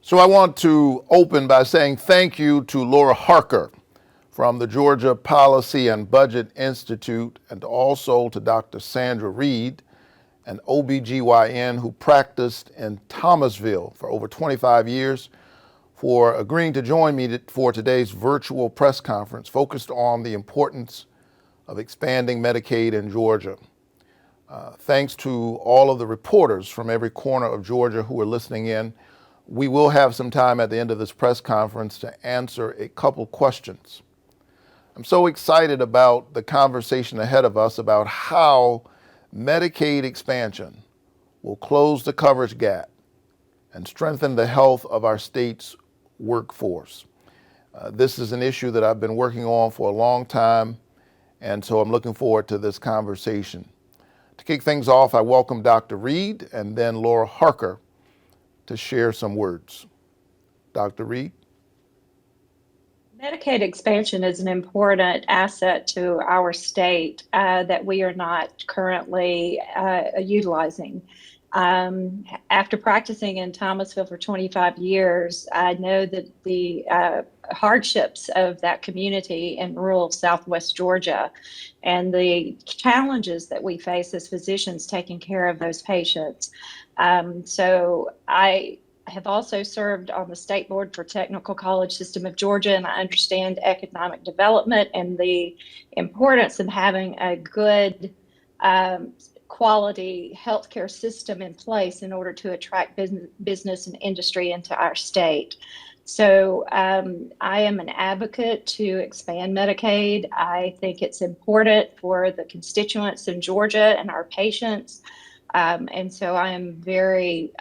So I want to open by saying thank you to Laura Harker from the Georgia Policy and Budget Institute, and also to Dr. Sandra Reed, an OBGYN who practiced in Thomasville for over 25 years, for agreeing to join me for today's virtual press conference focused on the importance of expanding Medicaid in Georgia. Thanks to all of the reporters from every corner of Georgia who are listening in. We will have some time at the end of this press conference to answer a couple questions. I'm so excited about the conversation ahead of us about how Medicaid expansion will close the coverage gap and strengthen the health of our state's workforce. This is an issue that I've been working on for a long time, and so I'm looking forward to this conversation. To kick things off, I welcome Dr. Reed and then Laura Harker to share some words. Dr. Reed? Medicaid expansion is an important asset to our state that we are not currently utilizing. After practicing in Thomasville for 25 years, I know that the hardships of that community in rural Southwest Georgia and the challenges that we face as physicians taking care of those patients. So I have also served on the State Board for Technical College System of Georgia, and I understand economic development and the importance of having a good quality healthcare system in place in order to attract business and industry into our state. So I am an advocate to expand Medicaid. I think it's important for the constituents in Georgia and our patients. And so I am very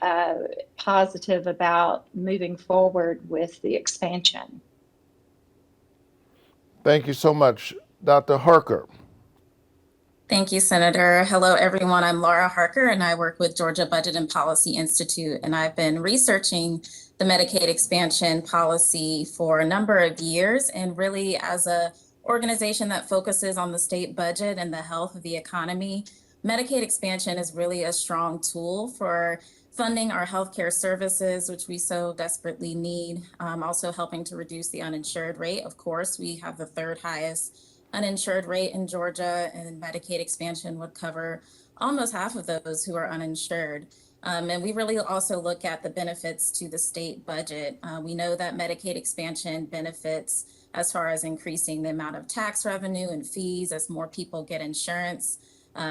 positive about moving forward with the expansion. Thank you so much. Dr. Harker. Thank you, Senator. Hello, everyone. I'm Laura Harker, and I work with Georgia Budget and Policy Institute, and I've been researching the Medicaid expansion policy for a number of years, and really as an organization that focuses on the state budget and the health of the economy, Medicaid expansion is really a strong tool for funding our healthcare services, which we so desperately need. Also helping to reduce the uninsured rate. Of course, we have the third highest uninsured rate in Georgia, and Medicaid expansion would cover almost half of those who are uninsured. And we really also look at the benefits to the state budget. We know that Medicaid expansion benefits as far as increasing the amount of tax revenue and fees as more people get insurance.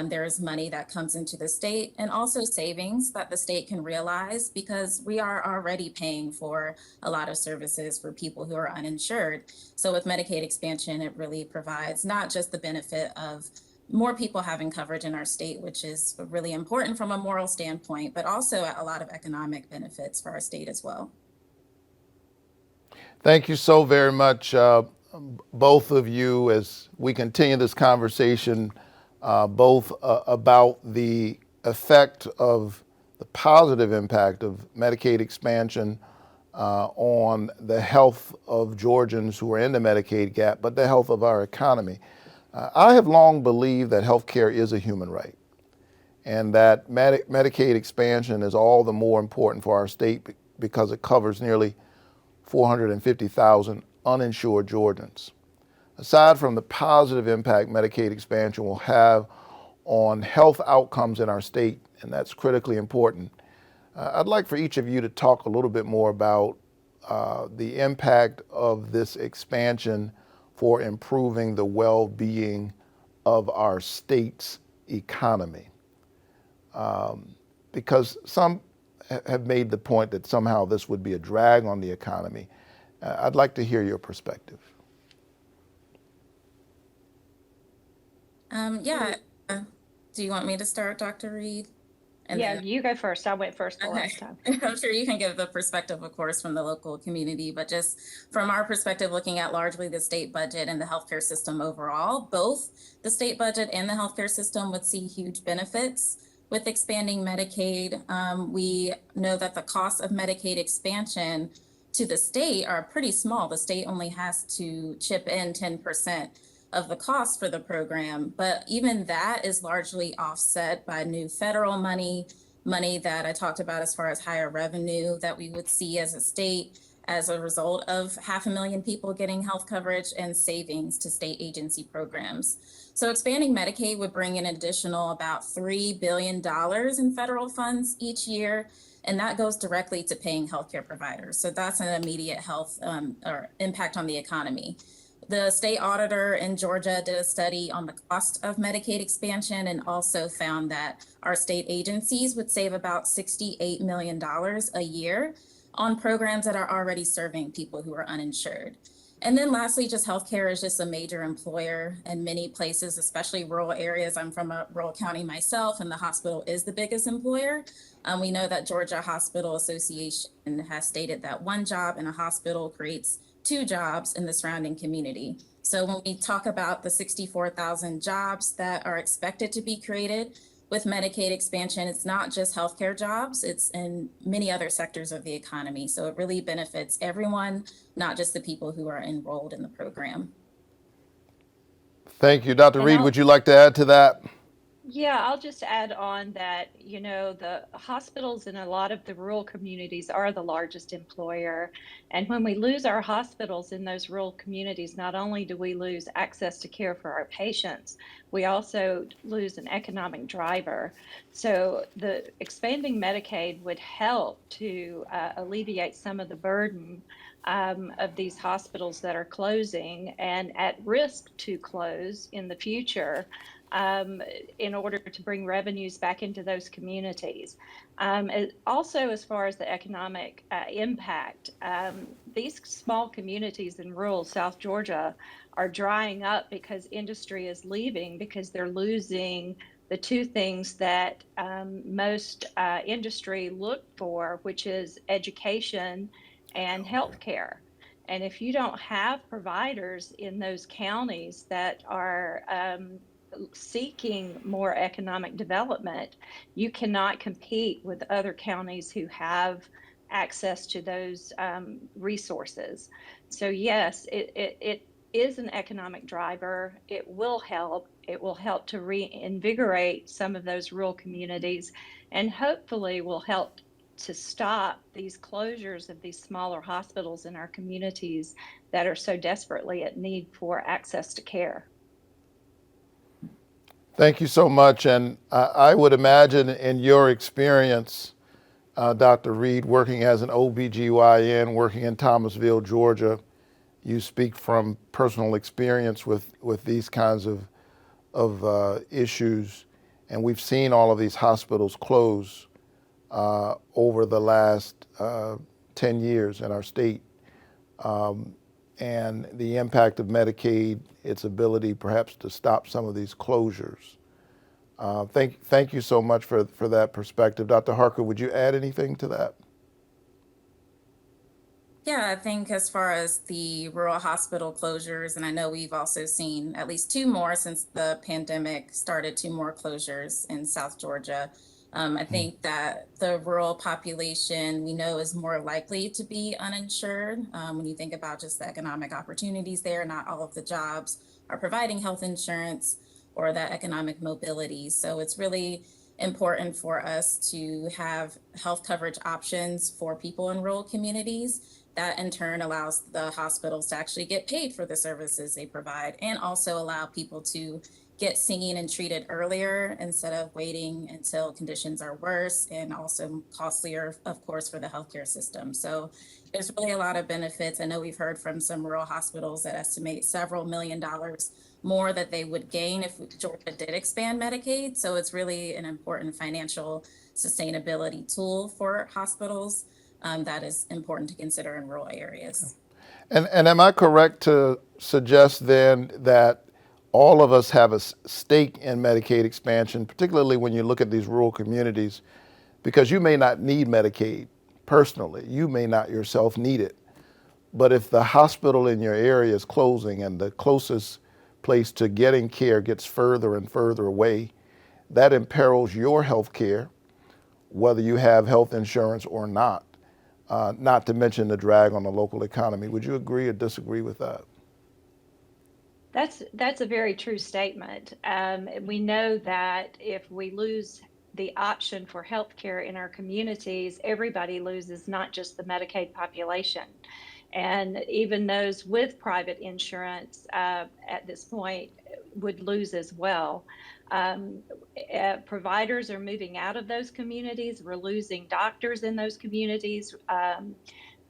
There is money that comes into the state and also savings that the state can realize because we are already paying for a lot of services for people who are uninsured. So with Medicaid expansion, it really provides not just the benefit of more people having coverage in our state, which is really important from a moral standpoint, but also a lot of economic benefits for our state as well. Thank you so very much, both of you, as we continue this conversation. Both about the effect of the positive impact of Medicaid expansion on the health of Georgians who are in the Medicaid gap, but the health of our economy. I have long believed that health care is a human right, and that Medicaid expansion is all the more important for our state because it covers nearly 450,000 uninsured Georgians. Aside from the positive impact Medicaid expansion will have on health outcomes in our state, and that's critically important, I'd like for each of you to talk a little bit more about the impact of this expansion for improving the well-being of our state's economy. Because some have made the point that somehow this would be a drag on the economy. I'd like to hear your perspective. Do you want me to start, Dr. Reed? You go first. I went first the last time. I'm sure you can give the perspective, of course, from the local community, but just from our perspective, looking at largely the state budget and the healthcare system overall, both the state budget and the healthcare system would see huge benefits with expanding Medicaid. We know that the cost of Medicaid expansion to the state are pretty small. The state only has to chip in 10% of the cost for the program, but even that is largely offset by new federal money money that I talked about as far as higher revenue that we would see as a state as a result of 500,000 people getting health coverage and savings to state agency programs. So expanding Medicaid would bring in an additional about $3 billion in federal funds each year, and that goes directly to paying healthcare providers. So that's an immediate health or impact on the economy. The state auditor in Georgia did a study on the cost of Medicaid expansion and also found that our state agencies would save about $68 million a year on programs that are already serving people who are uninsured. And then lastly, just healthcare is just a major employer in many places, especially rural areas. I'm from a rural county myself, and the hospital is the biggest employer. We know that Georgia Hospital Association has stated that one job in a hospital creates 2 jobs in the surrounding community. So when we talk about the 64,000 jobs that are expected to be created with Medicaid expansion, it's not just healthcare jobs, it's in many other sectors of the economy. So it really benefits everyone, not just the people who are enrolled in the program. Thank you. Dr. And Reed, would you like to add to that? Yeah, I'll just add on that, the hospitals in a lot of the rural communities are the largest employer. And when we lose our hospitals in those rural communities, not only do we lose access to care for our patients, we also lose an economic driver. So the expanding Medicaid would help to alleviate some of the burden of these hospitals that are closing and at risk to close in the future, in order to bring revenues back into those communities. Also, as far as the economic impact, these small communities in rural South Georgia are drying up because industry is leaving, because they're losing the 2 things that most industry look for, which is education and healthcare. And if you don't have providers in those counties that are seeking more economic development, you cannot compete with other counties who have access to those resources. So yes, it is an economic driver. It will help. It will help to reinvigorate some of those rural communities, and hopefully will help to stop these closures of these smaller hospitals in our communities that are so desperately at need for access to care. Thank you so much. And I would imagine in your experience, Dr. Reed, working as an OBGYN, working in Thomasville, Georgia, you speak from personal experience with these kinds of issues. And we've seen all of these hospitals close over the last 10 years in our state. And the impact of Medicaid, its ability perhaps to stop some of these closures. Thank you so much for that perspective. Dr. Harker, would you add anything to that? Yeah, I think as far as the rural hospital closures, and I know we've also seen at least 2 more since the pandemic started, 2 more closures in South Georgia. I think that the rural population we know is more likely to be uninsured. When you think about just the economic opportunities there, not all of the jobs are providing health insurance or that economic mobility. So it's really important for us to have health coverage options for people in rural communities. That in turn allows the hospitals to actually get paid for the services they provide, and also allow people to get seen and treated earlier instead of waiting until conditions are worse, and also costlier, of course, for the healthcare system. So there's really a lot of benefits. I know we've heard from some rural hospitals that estimate several $1 million more that they would gain if Georgia did expand Medicaid. So it's really an important financial sustainability tool for hospitals that is important to consider in rural areas. And am I correct to suggest then that all of us have a stake in Medicaid expansion, particularly when you look at these rural communities, because you may not need Medicaid personally, you may not yourself need it, but if the hospital in your area is closing and the closest place to getting care gets further and further away, that imperils your health care, whether you have health insurance or not, not to mention the drag on the local economy. Would you agree or disagree with that? That's a very true statement. We know that if we lose the option for health care in our communities, everybody loses, not just the Medicaid population. And even those with private insurance at this point would lose as well. Providers are moving out of those communities. We're losing doctors in those communities.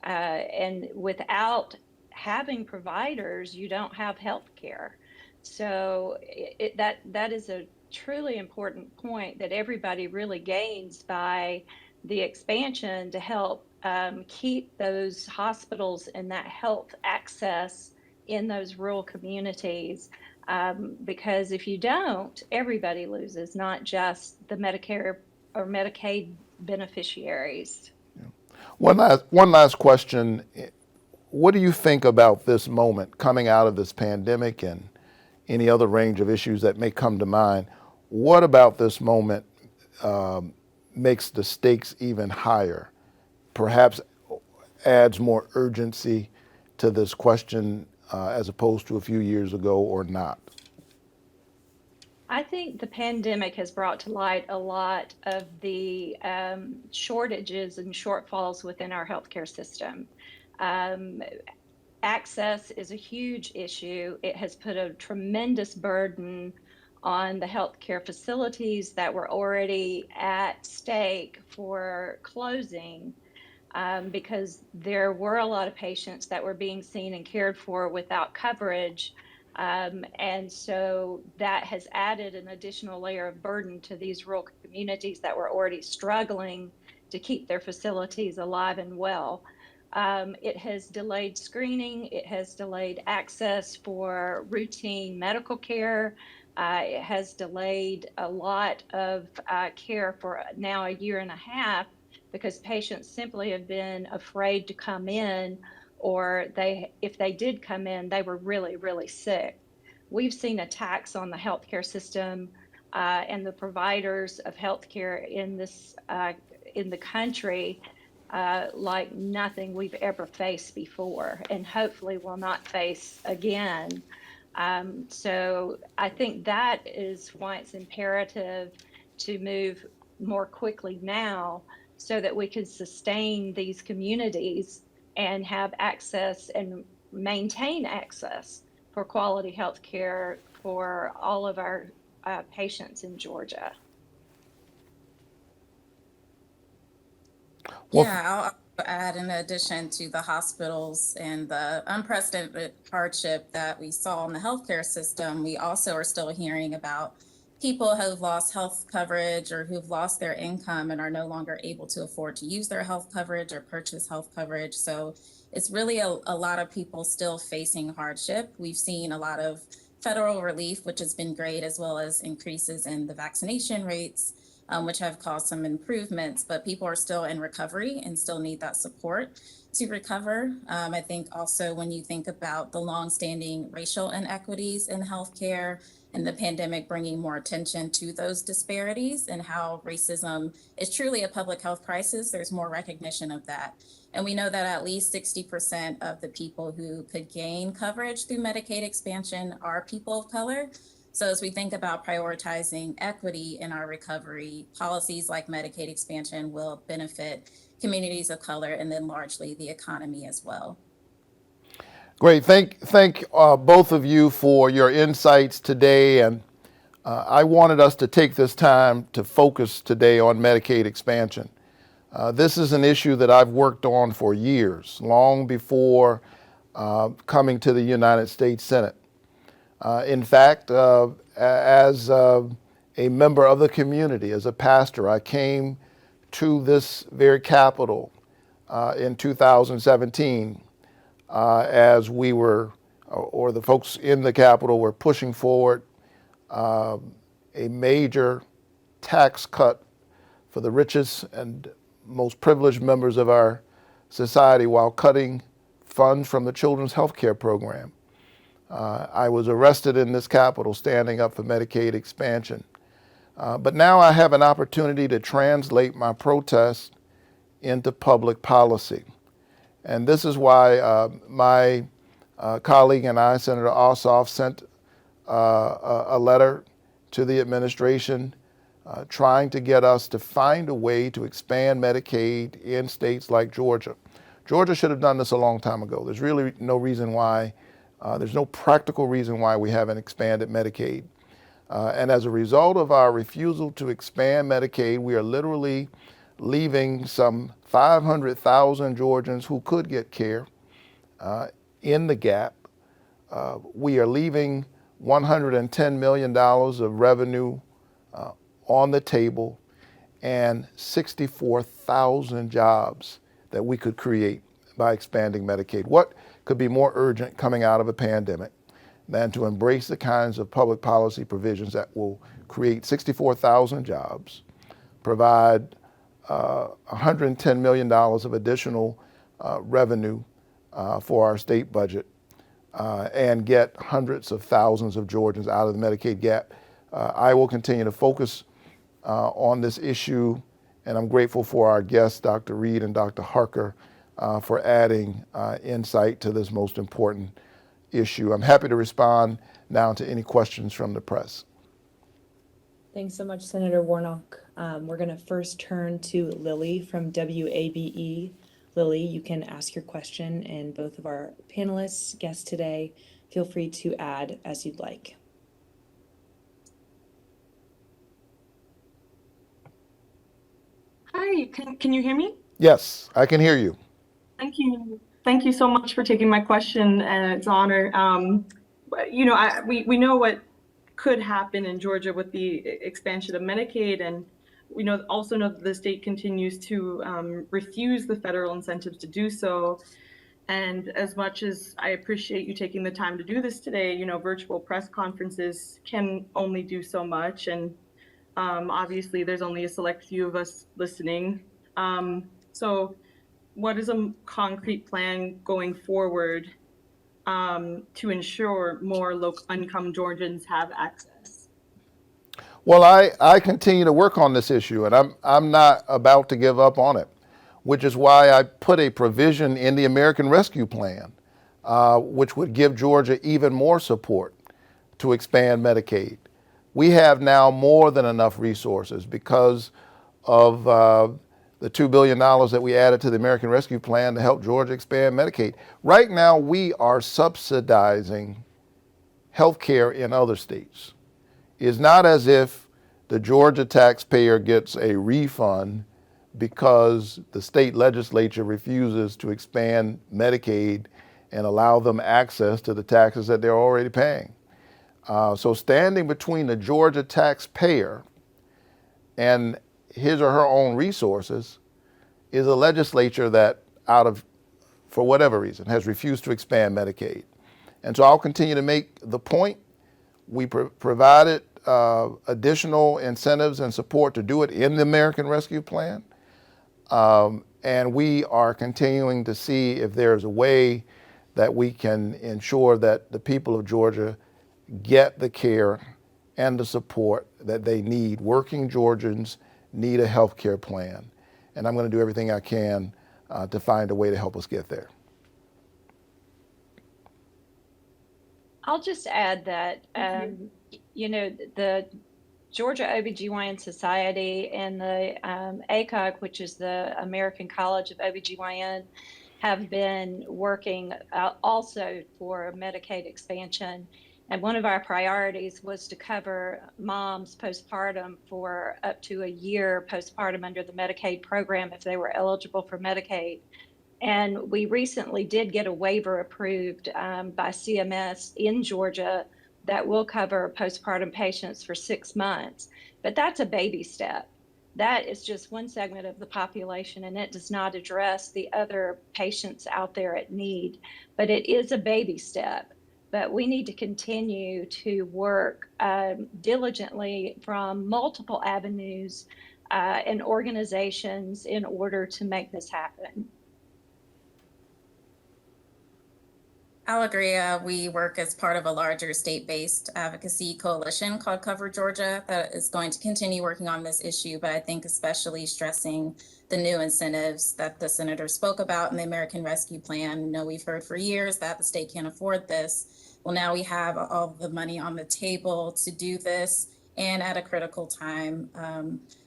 And without having providers, you don't have health care. So that is a truly important point that everybody really gains by the expansion to help keep those hospitals and that health access in those rural communities. Because if you don't, everybody loses, not just the Medicare or Medicaid beneficiaries. One last question. What do you think about this moment coming out of this pandemic and any other range of issues that may come to mind? What about this moment makes the stakes even higher? Perhaps adds more urgency to this question as opposed to a few years ago, or not? I think the pandemic has brought to light a lot of the shortages and shortfalls within our healthcare system. Um, Access is a huge issue. It has put a tremendous burden on the healthcare facilities that were already at stake for closing, because there were a lot of patients that were being seen and cared for without coverage. And so that has added an additional layer of burden to these rural communities that were already struggling to keep their facilities alive and well. It has delayed screening. It has delayed access for routine medical care. It has delayed a lot of care for now a year and a half, because patients simply have been afraid to come in, or if they did come in, they were really, really sick. We've seen attacks on the healthcare system and the providers of healthcare in the country like nothing we've ever faced before, and hopefully will not face again. So I think that is why it's imperative to move more quickly now, so that we can sustain these communities and have access and maintain access for quality health care for all of our patients in Georgia. Well, Yeah, I'll also add, in addition to the hospitals and the unprecedented hardship that we saw in the healthcare system, we also are still hearing about people who've lost health coverage or who've lost their income and are no longer able to afford to use their health coverage or purchase health coverage. So it's really a lot of people still facing hardship. We've seen a lot of federal relief, which has been great, as well as increases in the vaccination rates, which have caused some improvements, but people are still in recovery and still need that support to recover. I think also when you think about the longstanding racial inequities in healthcare and the pandemic bringing more attention to those disparities and how racism is truly a public health crisis, there's more recognition of that. And we know that at least 60% of the people who could gain coverage through Medicaid expansion are people of color. So as we think about prioritizing equity in our recovery, policies like Medicaid expansion will benefit communities of color and then largely the economy as well. great. Thank both of you for your insights today. And I wanted us to take this time to focus today on Medicaid expansion. This is an issue that I've worked on for years, long before coming to the United States Senate. In fact, as a member of the community, as a pastor, I came to this very Capitol in 2017 as we were, or the folks in the Capitol were pushing forward a major tax cut for the richest and most privileged members of our society while cutting funds from the Children's Health Care Program. I was arrested in this Capitol standing up for Medicaid expansion. But now I have an opportunity to translate my protest into public policy. And this is why my colleague and I, Senator Ossoff, sent a letter to the administration trying to get us to find a way to expand Medicaid in states like Georgia. Georgia should have done this a long time ago. There's really no reason why, there's no practical reason why we haven't expanded Medicaid. And as a result of our refusal to expand Medicaid, we are literally leaving some 500,000 Georgians who could get care in the gap. We are leaving $110 million of revenue on the table and 64,000 jobs that we could create by expanding Medicaid. What could be more urgent coming out of a pandemic than to embrace the kinds of public policy provisions that will create 64,000 jobs, provide $110 million of additional revenue for our state budget, and get hundreds of thousands of Georgians out of the Medicaid gap. I will continue to focus on this issue, and I'm grateful for our guests, Dr. Reed and Dr. Harker, for adding insight to this most important issue. I'm happy to respond now to any questions from the press. Thanks so much, Senator Warnock. We're going to first turn to Lily from WABE. Lily, you can ask your question, and both of our panelists, guests today, feel free to add as you'd like. Hi, can you hear me? Yes, I can hear you. Thank you. Thank you so much for taking my question, and it's an honor. You know, we know what could happen in Georgia with the expansion of Medicaid, and we also know that the state continues to refuse the federal incentives to do so. And as much as I appreciate you taking the time to do this today, you know, virtual press conferences can only do so much, and obviously there's only a select few of us listening. So what is a concrete plan going forward to ensure more low-income Georgians have access? Well, I continue to work on this issue, and I'm not about to give up on it, which is why I put a provision in the American Rescue Plan, which would give Georgia even more support to expand Medicaid. We have now more than enough resources because of the $2 billion that we added to the American Rescue Plan to help Georgia expand Medicaid. Right now, we are subsidizing health care in other states. It's not as if the Georgia taxpayer gets a refund because the state legislature refuses to expand Medicaid and allow them access to the taxes that they're already paying. So standing between the Georgia taxpayer and his or her own resources is a legislature that, for whatever reason, has refused to expand Medicaid. And so I'll continue to make the point. We provided additional incentives and support to do it in the American Rescue Plan. And we are continuing to see if there's a way that we can ensure that the people of Georgia get the care and the support that they need. Working Georgians need a health care plan. And I'm going to do everything I can to find a way to help us get there. I'll just add that, you know, the Georgia OBGYN Society and the ACOG, which is the American College of OBGYN, have been working also for Medicaid expansion. And one of our priorities was to cover moms postpartum for up to a year postpartum under the Medicaid program if they were eligible for Medicaid. And we recently did get a waiver approved by CMS in Georgia that will cover postpartum patients for 6 months. But that's a baby step. That is just one segment of the population, and it does not address the other patients out there at need. But it is a baby step. But we need to continue to work diligently from multiple avenues and organizations in order to make this happen. I'll agree. We work as part of a larger state-based advocacy coalition called Cover Georgia that is going to continue working on this issue, but I think especially stressing the new incentives that the senator spoke about in the American Rescue Plan. You know, we've heard for years that the state can't afford this. Well, now we have all the money on the table to do this, and at a critical time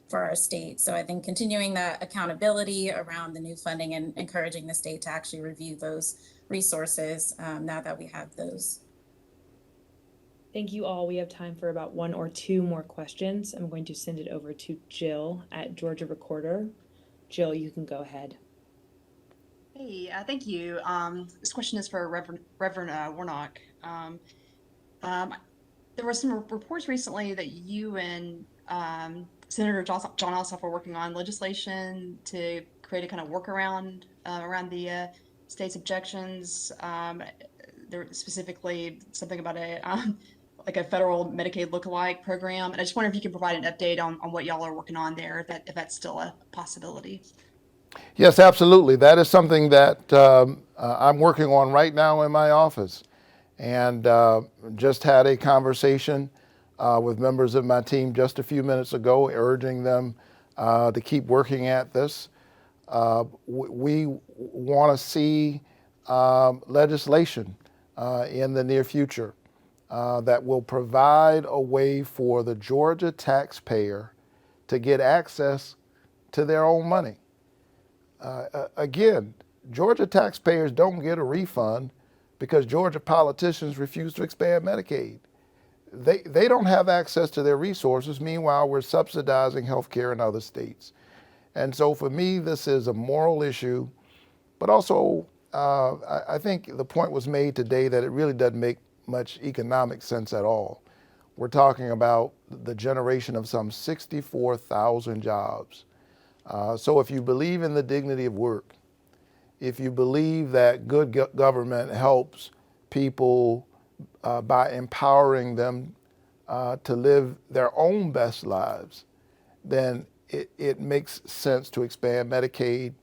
for our state. So I think continuing that accountability around the new funding and encouraging the state to actually review those resources now that we have those. Thank you all. We have time for about one or two more questions. I'm going to send it over to Jill at Georgia Recorder. Jill, you can go ahead. Hey, thank you. This question is for Reverend Warnock. There were some reports recently that you and Senator John Ossoff were working on legislation to create a kind of workaround around the state's objections. There specifically something about like a federal Medicaid lookalike program. And I just wonder if you could provide an update on what y'all are working on there, if that's still a possibility. Yes, absolutely. That is something that I'm working on right now in my office. And just had a conversation with members of my team just a few minutes ago, urging them to keep working at this. We want to see legislation in the near future that will provide a way for the Georgia taxpayer to get access to their own money. Again, Georgia taxpayers don't get a refund because Georgia politicians refuse to expand Medicaid. They don't have access to their resources. Meanwhile, we're subsidizing health care in other states. And so for me, this is a moral issue, but also I think the point was made today that it really doesn't make much economic sense at all. We're talking about the generation of some 64,000 jobs. So if you believe in the dignity of work, if you believe that good government helps people by empowering them to live their own best lives, then it makes sense to expand Medicaid.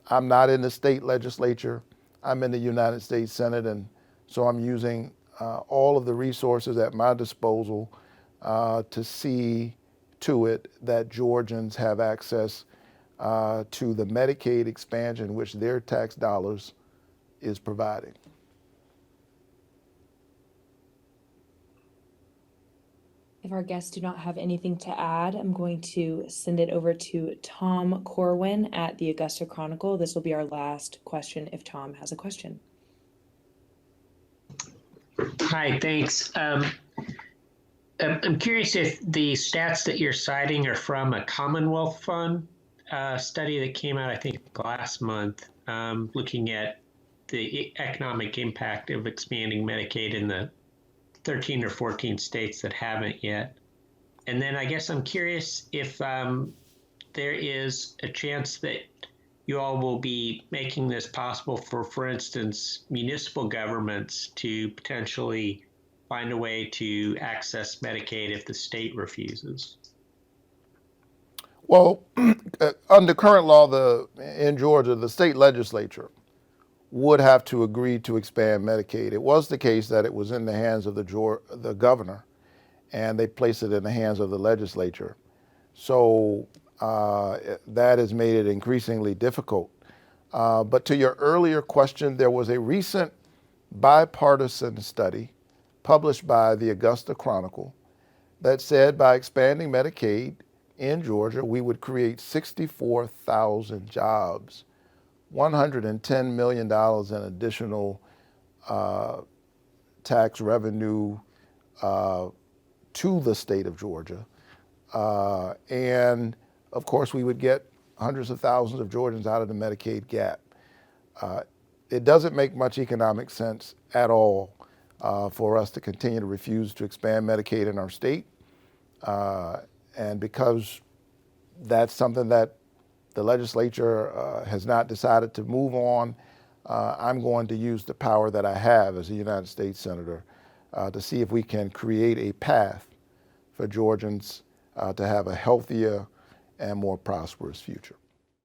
I'm not in the state legislature. I'm in the United States Senate, and so I'm using all of the resources at my disposal to see to it that Georgians have access to the Medicaid expansion, which their tax dollars is providing. If our guests do not have anything to add, I'm going to send it over to Tom Corwin at the Augusta Chronicle. This will be our last question if Tom has a question. Hi, thanks. I'm curious if the stats that you're citing are from a Commonwealth Fund study that came out, I think, last month, looking at the economic impact of expanding Medicaid in the 13 or 14 states that haven't yet. And then I guess I'm curious if there is a chance that you all will be making this possible for instance, municipal governments to potentially find a way to access Medicaid if the state refuses. Well, under current law in Georgia, the state legislature would have to agree to expand Medicaid. It was the case that it was in the hands of the governor, and they placed it in the hands of the legislature. So that has made it increasingly difficult. But to your earlier question, there was a recent bipartisan study published by the Augusta Chronicle that said by expanding Medicaid in Georgia, we would create 64,000 jobs, $110 million in additional tax revenue to the state of Georgia. And of course, we would get hundreds of thousands of Georgians out of the Medicaid gap. It doesn't make much economic sense at all for us to continue to refuse to expand Medicaid in our state. And because that's something that the legislature has not decided to move on, I'm going to use the power that I have as a United States Senator to see if we can create a path for Georgians to have a healthier and more prosperous future.